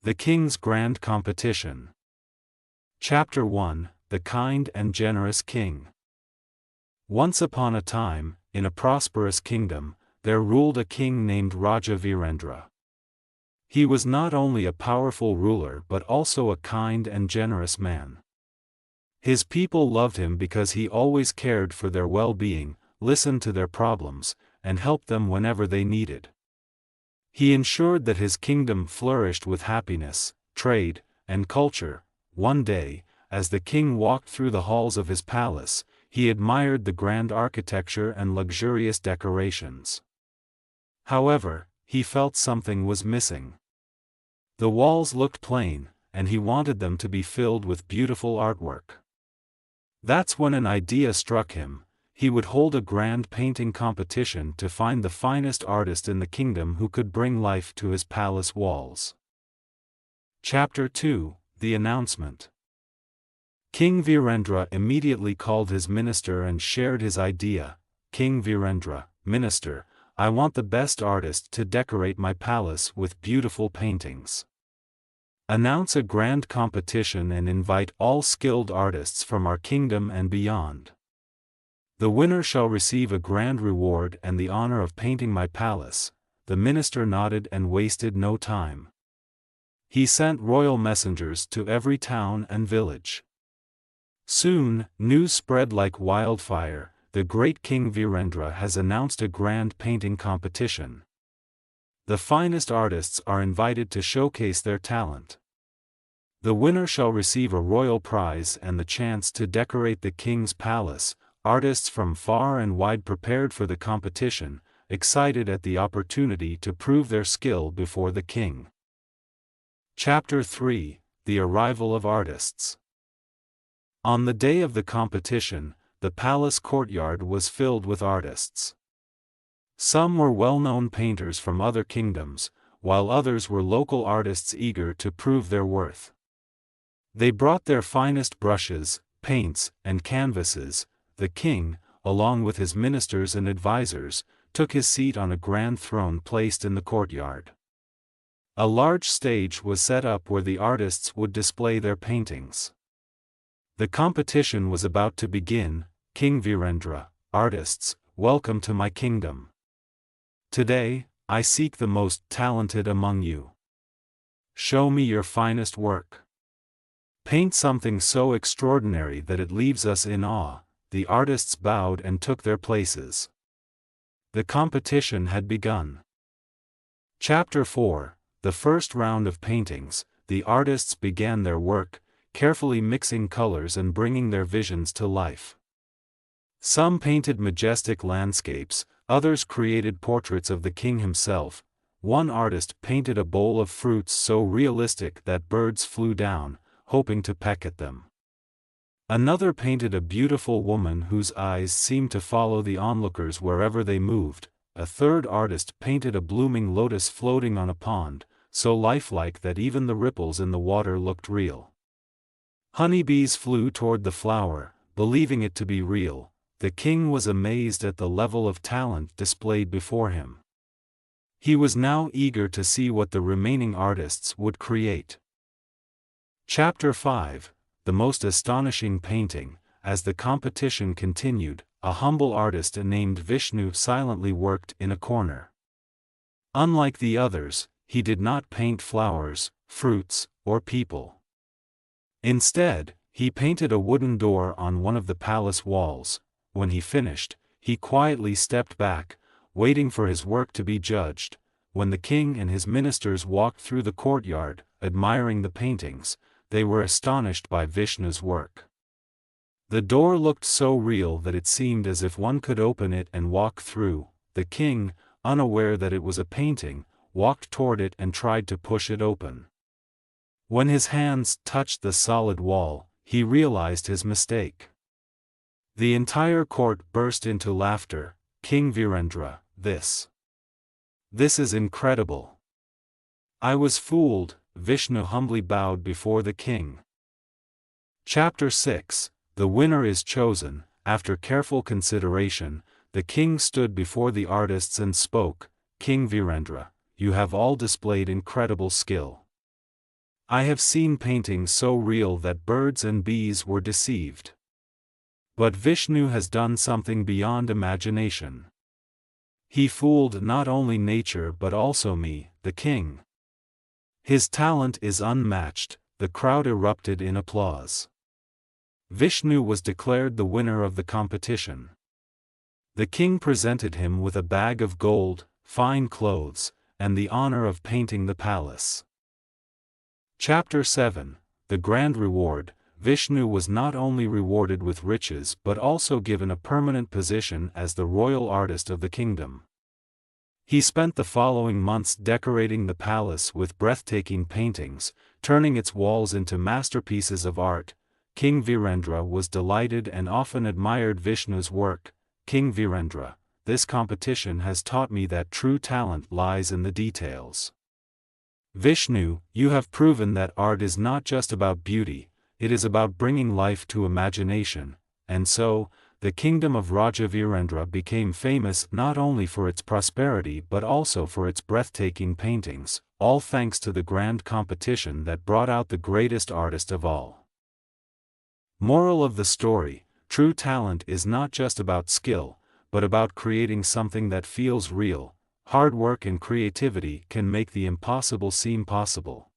The King's Grand Competition. Chapter 1, The Kind and Generous King. Once upon a time, in a prosperous kingdom, there ruled a king named Raja Virendra. He was not only a powerful ruler but also a kind and generous man. His people loved him because he always cared for their well-being, listened to their problems, and helped them whenever they needed. He ensured that his kingdom flourished with happiness, trade, and culture. One day, as the king walked through the halls of his palace, he admired the grand architecture and luxurious decorations. However, he felt something was missing. The walls looked plain, and he wanted them to be filled with beautiful artwork. That's when an idea struck him. He would hold a grand painting competition to find the finest artist in the kingdom who could bring life to his palace walls. Chapter 2, The Announcement. King Virendra immediately called his minister and shared his idea. King Virendra, Minister, I want the best artist to decorate my palace with beautiful paintings. Announce a grand competition and invite all skilled artists from our kingdom and beyond. The winner shall receive a grand reward and the honor of painting my palace. The minister nodded and wasted no time. He sent royal messengers to every town and village. Soon, news spread like wildfire. The great King Virendra has announced a grand painting competition. The finest artists are invited to showcase their talent. The winner shall receive a royal prize and the chance to decorate the king's palace. Artists from far and wide prepared for the competition, excited at the opportunity to prove their skill before the king. Chapter 3, The Arrival of Artists. On the day of the competition, the palace courtyard was filled with artists. Some were well-known painters from other kingdoms, while others were local artists eager to prove their worth. They brought their finest brushes, paints, and canvases. The king, along with his ministers and advisors, took his seat on a grand throne placed in the courtyard. A large stage was set up where the artists would display their paintings. The competition was about to begin. King Virendra, artists, welcome to my kingdom. Today, I seek the most talented among you. Show me your finest work. Paint something so extraordinary that it leaves us in awe. The artists bowed and took their places. The competition had begun. Chapter 4, The First Round of Paintings. The artists began their work, carefully mixing colors and bringing their visions to life. Some painted majestic landscapes, others created portraits of the king himself. One artist painted a bowl of fruits so realistic that birds flew down, hoping to peck at them. Another painted a beautiful woman whose eyes seemed to follow the onlookers wherever they moved. A third artist painted a blooming lotus floating on a pond, so lifelike that even the ripples in the water looked real. Honeybees flew toward the flower, believing it to be real. The king was amazed at the level of talent displayed before him. He was now eager to see what the remaining artists would create. Chapter 5, The Most Astonishing Painting. As the competition continued, a humble artist named Vishnu silently worked in a corner. Unlike the others, he did not paint flowers, fruits, or people. Instead, he painted a wooden door on one of the palace walls. When he finished, he quietly stepped back, waiting for his work to be judged. When the king and his ministers walked through the courtyard, admiring the paintings, they were astonished by Vishnu's work. The door looked so real that it seemed as if one could open it and walk through. The king, unaware that it was a painting, walked toward it and tried to push it open. When his hands touched the solid wall, he realized his mistake. The entire court burst into laughter. King Virendra, this is incredible. I was fooled. Vishnu humbly bowed before the king. Chapter 6, The Winner is Chosen. After careful consideration, the king stood before the artists and spoke. King Virendra, you have all displayed incredible skill. I have seen paintings so real that birds and bees were deceived. But Vishnu has done something beyond imagination. He fooled not only nature but also me, the king. His talent is unmatched. The crowd erupted in applause. Vishnu was declared the winner of the competition. The king presented him with a bag of gold, fine clothes, and the honor of painting the palace. Chapter 7: The Grand Reward. Vishnu was not only rewarded with riches but also given a permanent position as the royal artist of the kingdom. He spent the following months decorating the palace with breathtaking paintings, turning its walls into masterpieces of art. King Virendra was delighted and often admired Vishnu's work. King Virendra, this competition has taught me that true talent lies in the details. Vishnu, you have proven that art is not just about beauty, it is about bringing life to imagination, and so, the kingdom of Raja Virendra became famous not only for its prosperity but also for its breathtaking paintings, all thanks to the grand competition that brought out the greatest artist of all. Moral of the story: true talent is not just about skill, but about creating something that feels real. Hard work and creativity can make the impossible seem possible.